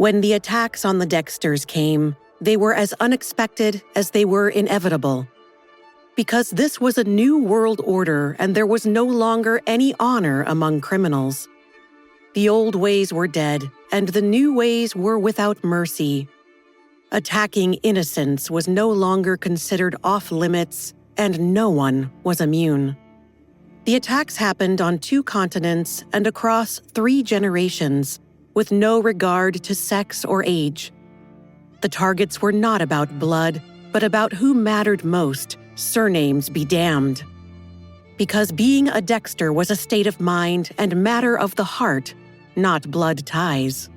When the attacks on the Dexters came, they were as unexpected as they were inevitable. Because this was a new world order and there was no longer any honor among criminals. The old ways were dead, and the new ways were without mercy. Attacking innocents was no longer considered off-limits, and no one was immune. The attacks happened on 2 continents and across 3 generations, with no regard to sex or age. The targets were not about blood, but about who mattered most, surnames be damned. Because being a Dexter was a state of mind and matter of the heart, not blood ties.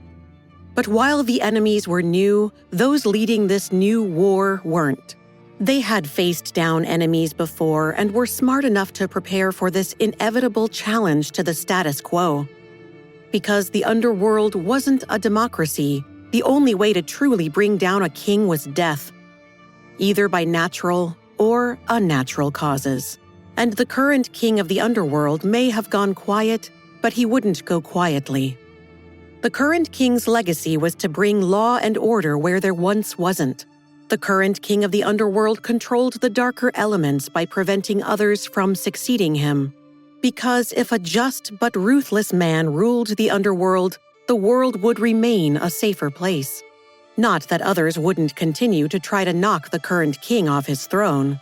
But while the enemies were new, those leading this new war weren't. They had faced down enemies before and were smart enough to prepare for this inevitable challenge to the status quo. Because the underworld wasn't a democracy, the only way to truly bring down a king was death, either by natural or unnatural causes. And the current king of the underworld may have gone quiet, but he wouldn't go quietly. The current king's legacy was to bring law and order where there once wasn't. The current king of the underworld controlled the darker elements by preventing others from succeeding him. Because if a just but ruthless man ruled the underworld, the world would remain a safer place. Not that others wouldn't continue to try to knock the current king off his throne.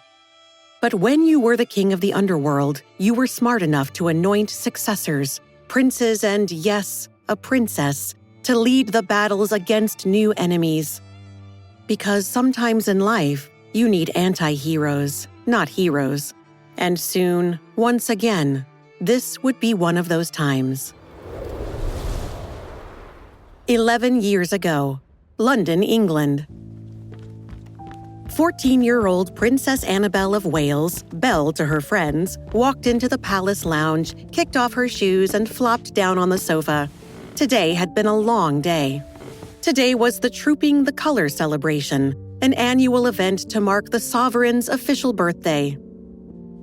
But when you were the king of the underworld, you were smart enough to anoint successors, princes and, yes, a princess, to lead the battles against new enemies. Because sometimes in life, you need anti-heroes, not heroes. And soon, once again, this would be one of those times. 11 years ago, London, England. 14-year-old Princess Annabelle of Wales, Belle to her friends, walked into the palace lounge, kicked off her shoes, and flopped down on the sofa. Today had been a long day. Today was the Trooping the Color celebration, an annual event to mark the sovereign's official birthday.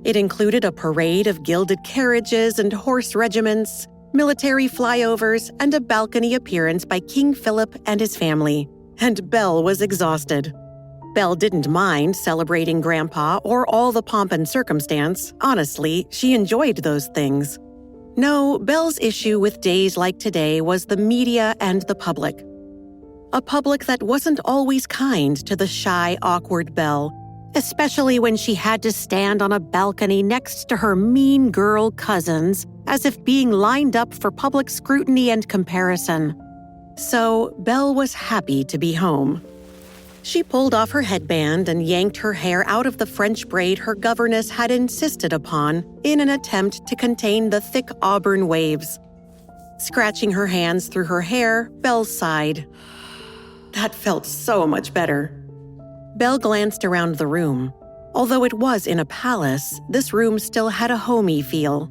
It included a parade of gilded carriages and horse regiments, military flyovers, and a balcony appearance by King Philip and his family. And Belle was exhausted. Belle didn't mind celebrating Grandpa or all the pomp and circumstance. Honestly, she enjoyed those things. No, Belle's issue with days like today was the media and the public. A public that wasn't always kind to the shy, awkward Belle, especially when she had to stand on a balcony next to her mean girl cousins, as if being lined up for public scrutiny and comparison. So, Belle was happy to be home. She pulled off her headband and yanked her hair out of the French braid her governess had insisted upon in an attempt to contain the thick auburn waves. Scratching her hands through her hair, Belle sighed. That felt so much better. Belle glanced around the room. Although it was in a palace, this room still had a homey feel.